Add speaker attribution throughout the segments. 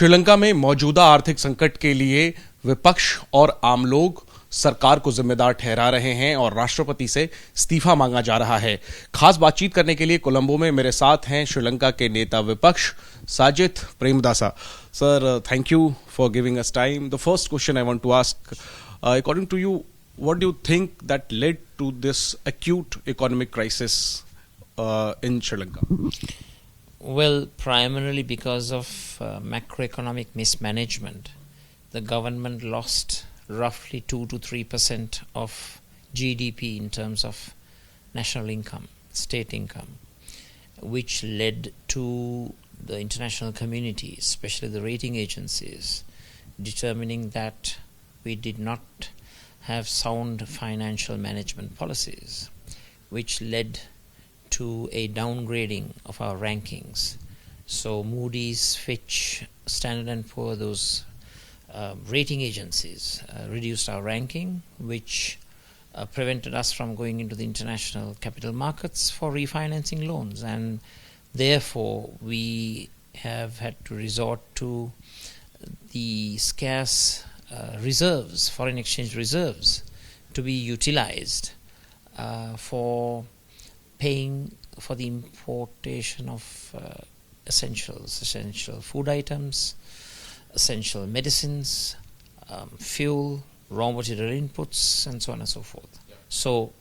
Speaker 1: श्रीलंका में मौजूदा आर्थिक संकट के लिए विपक्ष और आम लोग सरकार को जिम्मेदार ठहरा रहे हैं और राष्ट्रपति से इस्तीफा मांगा जा रहा है। खास बातचीत करने के लिए कोलंबो में मेरे साथ हैं श्रीलंका के नेता विपक्ष Sajith Premadasa. Sir, thank you for giving us time. The first question I want to ask, according to you, what do you think that led to this acute economic crisis in Sri Lanka?
Speaker 2: Well, primarily because of macroeconomic mismanagement. The government lost roughly 2 to 3% of GDP in terms of national income, state income, which led to the international community, especially the rating agencies, determining that we did not have sound financial management policies, which led to a downgrading of our rankings. So Moody's, Fitch, Standard & Poor, those rating agencies reduced our ranking, which prevented us from going into the international capital markets for refinancing loans, and therefore we have had to resort to the scarce reserves, foreign exchange reserves, to be utilized for paying for the importation of essential food items, essential medicines, fuel, raw material inputs, and so on and so forth. So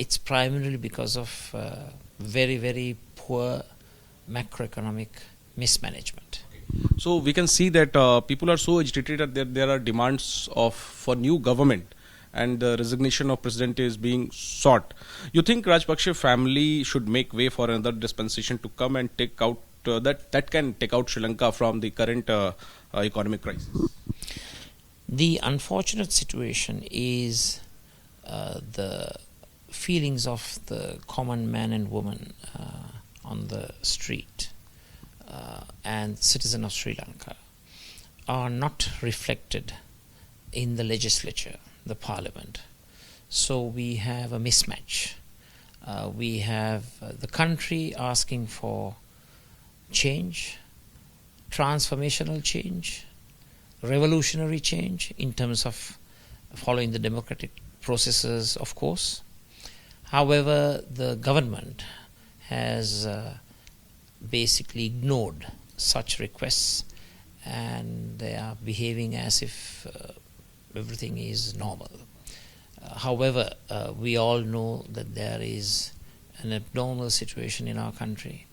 Speaker 2: it's primarily because of very, very poor macroeconomic mismanagement.
Speaker 1: So we can see that people are so agitated that there are demands for new government, and the resignation of president is being sought. You think Rajpaksa family should make way for another dispensation to come and take out that can take out Sri Lanka from the current economic crisis?
Speaker 2: The unfortunate situation is the feelings of the common man and woman on the street and citizen of Sri Lanka are not reflected in the legislature, the parliament. So we have a mismatch. We have the country asking for change, transformational change, revolutionary change in terms of following the democratic processes, of course. However, the government has basically ignored such requests, and they are behaving as if everything is normal. However, we all know that there is an abnormal situation in our country.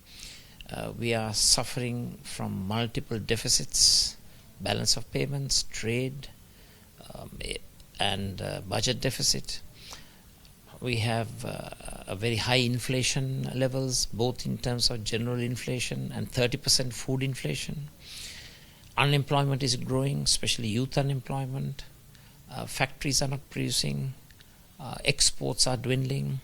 Speaker 2: We are suffering from multiple deficits, balance of payments, trade, and budget deficit. We have a very high inflation levels, both in terms of general inflation and 30% food inflation. Unemployment is growing, especially youth unemployment. Factories are not producing. Exports are dwindling.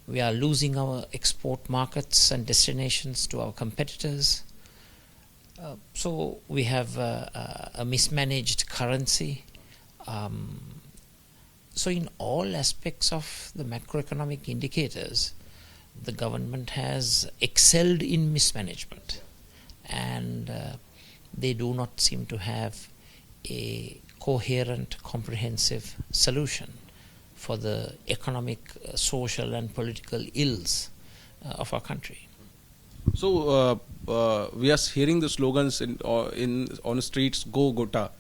Speaker 2: We are losing our export markets and destinations to our competitors. So we have a mismanaged currency. So in all aspects of the macroeconomic indicators, the government has excelled in mismanagement, and they do not seem to have a coherent, comprehensive solution for the economic, social and political ills of our country.
Speaker 1: So we are hearing the slogans on the streets, "Go Gota."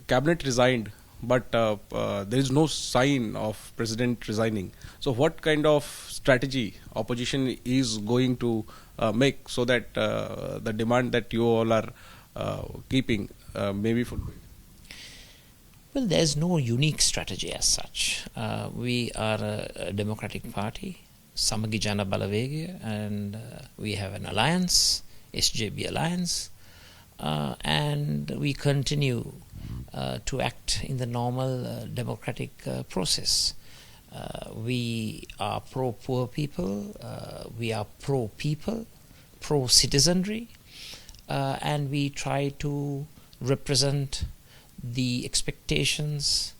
Speaker 1: Cabinet resigned, but there is no sign of president resigning. So what kind of strategy opposition is going to make so that the demand that you all are keeping may be fulfilled?
Speaker 2: Well, there is no unique strategy as such. We are a democratic party, Samagi Jana Balavegya, and we have an alliance, SJB Alliance, and we continue to act in the normal democratic process. We are pro-poor people, we are pro-people, pro-citizenry, and we try to represent the expectations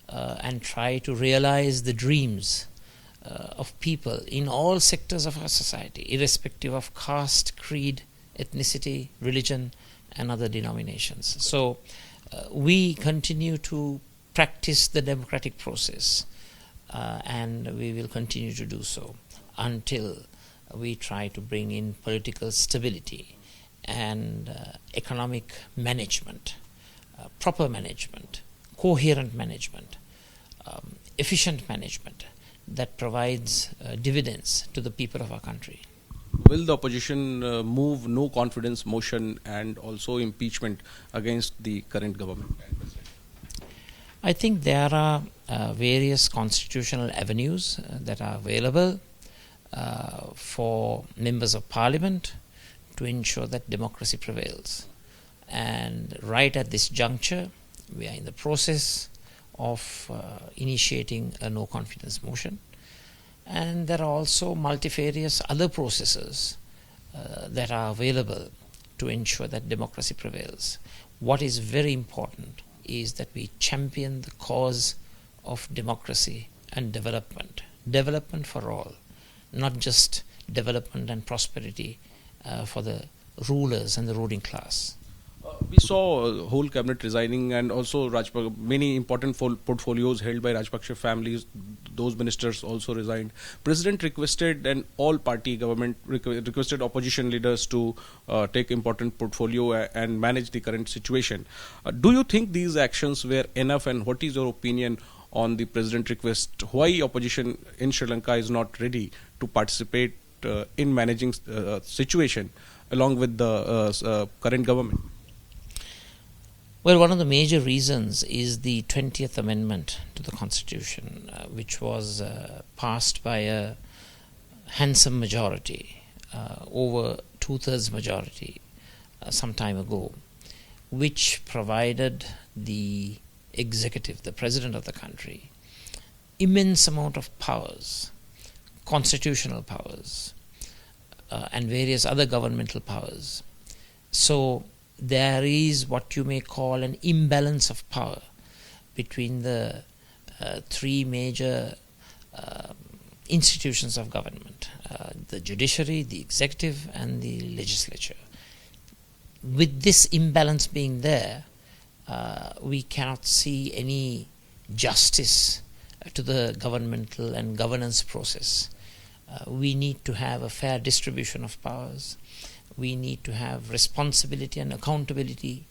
Speaker 2: and try to realize the dreams of people in all sectors of our society, irrespective of caste, creed, ethnicity, religion, and other denominations. So we continue to practice the democratic process, and we will continue to do so until we try to bring in political stability and economic management, proper management, coherent management, efficient management that provides dividends to the people of our country.
Speaker 1: Will the opposition move no confidence motion and also impeachment against the current government?
Speaker 2: I think there are various constitutional avenues that are available for members of parliament to ensure that democracy prevails. And right at this juncture, we are in the process of initiating a no confidence motion. And there are also multifarious other processes that are available to ensure that democracy prevails. What is very important is that we champion the cause of democracy and development. Development for all, not just development and prosperity for the rulers and the ruling class.
Speaker 1: We saw whole cabinet resigning, and also many important portfolios held by Rajpaksa families. Those ministers also resigned. President requested an all-party government, requested opposition leaders to take important portfolio and manage the current situation. Do you think these actions were enough, and what is your opinion on the president request? Why opposition in Sri Lanka is not ready to participate in managing situation along with the current government?
Speaker 2: Well, one of the major reasons is the 20th Amendment to the Constitution, which was passed by a handsome majority, over 2/3 majority, some time ago, which provided the executive, the president of the country, immense amount of powers, constitutional powers, and various other governmental powers. So there is what you may call an imbalance of power between the three major institutions of government, the judiciary, the executive, and the legislature. With this imbalance being there, we cannot see any justice to the governmental and governance process. We need to have a fair distribution of powers. We need to have responsibility and accountability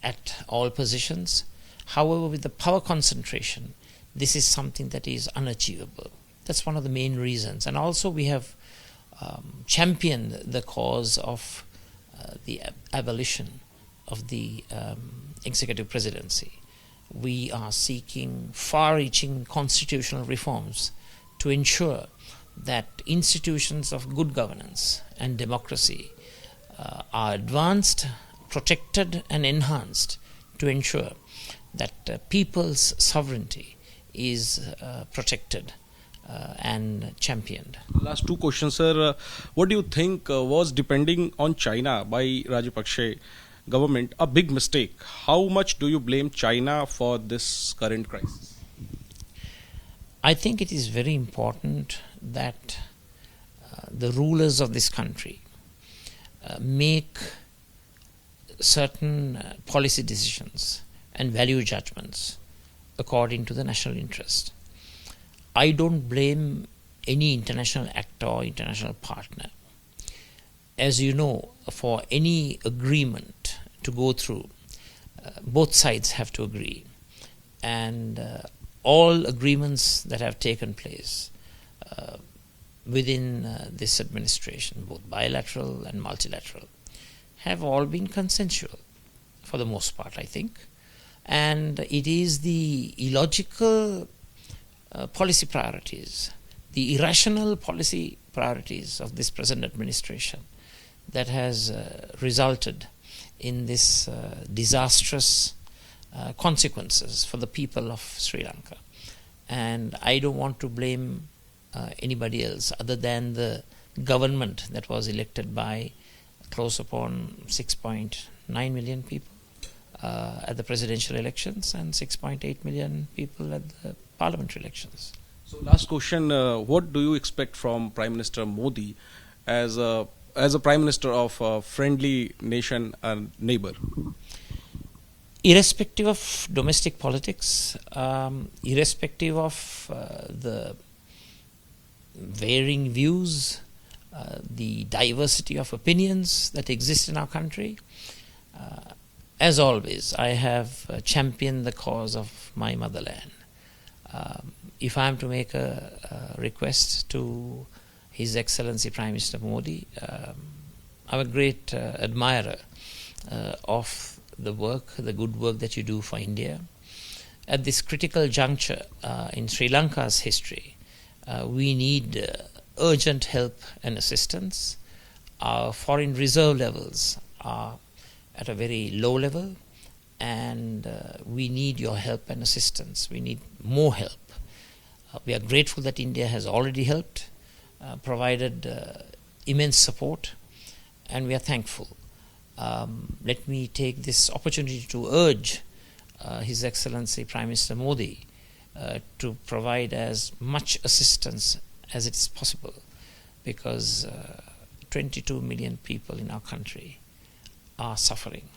Speaker 2: at all positions. However, with the power concentration, this is something that is unachievable. That's one of the main reasons. And also we have championed the cause of the abolition of the executive presidency. We are seeking far-reaching constitutional reforms to ensure that institutions of good governance and democracy are advanced, protected, and enhanced to ensure that people's sovereignty is protected and championed.
Speaker 1: Last two questions, sir. What do you think was depending on China by Rajapaksa government a big mistake? How much do you blame China for this current crisis?
Speaker 2: I think it is very important that the rulers of this country make certain policy decisions and value judgments according to the national interest. I don't blame any international actor or international partner. As you know, for any agreement to go through, both sides have to agree. And all agreements that have taken place within this administration, both bilateral and multilateral, have all been consensual for the most part, I think. And it is the illogical policy priorities, the irrational policy priorities of this present administration that has resulted in this disastrous consequences for the people of Sri Lanka. And I don't want to blame anybody else other than the government that was elected by close upon 6.9 million people at the presidential elections and 6.8 million people at the parliamentary elections.
Speaker 1: So last question, what do you expect from Prime Minister Modi as as a Prime Minister of a friendly nation and neighbor?
Speaker 2: Irrespective of domestic politics, irrespective of the varying views, the diversity of opinions that exist in our country, as always, I have championed the cause of my motherland. If I am to make a request to His Excellency Prime Minister Modi, I'm a great admirer of the good work that you do for India. At this critical juncture in Sri Lanka's history, we need urgent help and assistance. Our foreign reserve levels are at a very low level, and we need your help and assistance. We need more help. We are grateful that India has already helped, provided immense support, and we are thankful. Let me take this opportunity to urge His Excellency Prime Minister Modi to provide as much assistance as it is possible, because 22 million people in our country are suffering.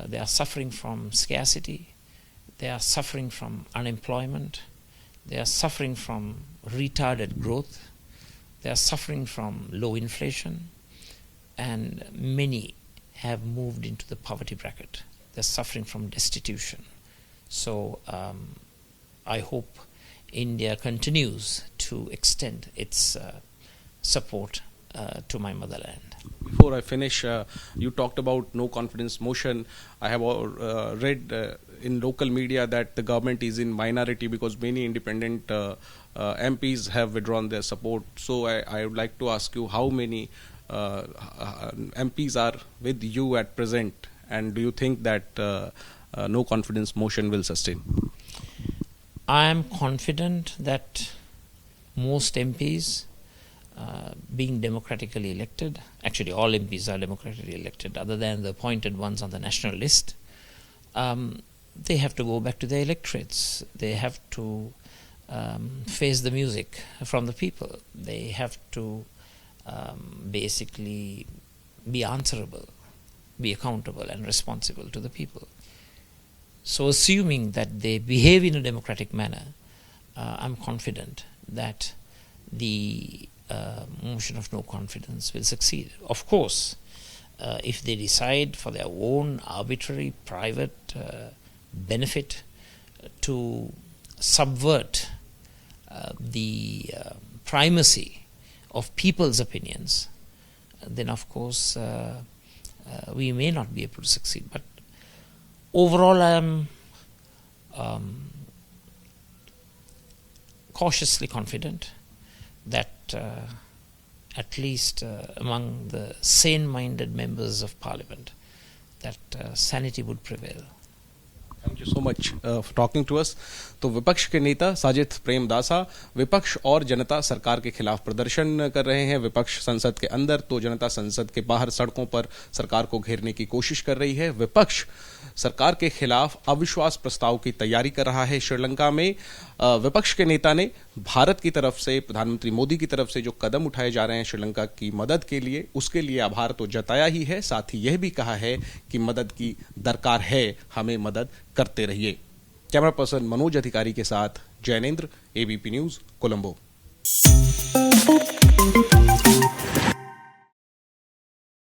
Speaker 2: They are suffering from scarcity, they are suffering from unemployment, they are suffering from retarded growth, they are suffering from low inflation, and many have moved into the poverty bracket. They're suffering from destitution. So I hope India continues to extend its support to my motherland.
Speaker 1: Before I finish, you talked about no confidence motion. I have read in local media that the government is in minority because many independent MPs have withdrawn their support. So I would like to ask you, how many MPs are with you at present, and do you think that no confidence motion will sustain?
Speaker 2: I am confident that most MPs, being democratically elected, actually all MPs are democratically elected other than the appointed ones on the national list, they have to go back to their electorates. They have to face the music from the people. They have to basically be answerable, be accountable and responsible to the people. So assuming that they behave in a democratic manner, I'm confident that the motion of no confidence will succeed. Of course, if they decide for their own arbitrary private benefit to subvert the primacy of people's opinions, then of course we may not be able to succeed. But overall, I am cautiously confident that at least among the sane-minded members of Parliament, that sanity would prevail.
Speaker 1: Thank you so much for talking to us. तो विपक्ष के नेता साजिद प्रेमदासा, विपक्ष और जनता सरकार के खिलाफ प्रदर्शन कर रहे हैं. विपक्ष संसद के अंदर तो जनता संसद के बाहर सड़कों पर सरकार को घेरने की कोशिश कर रही है. विपक्ष सरकार के खिलाफ अविश्वास प्रस्ताव की तैयारी कर रहा है. श्रीलंका में विपक्ष के नेता ने भारत की तरफ से, प्रधानमंत्री मोदी की तरफ से जो कदम उठाए जा रहे हैं श्रीलंका की मदद के लिए, उसके लिए आभार तो जताया ही है, साथ ही यह भी कहा है कि मदद की दरकार है, हमें मदद करते रहिए. कैमरा पर्सन मनोज अधिकारी के साथ जैनेंद्र, एबीपी न्यूज, कोलंबो.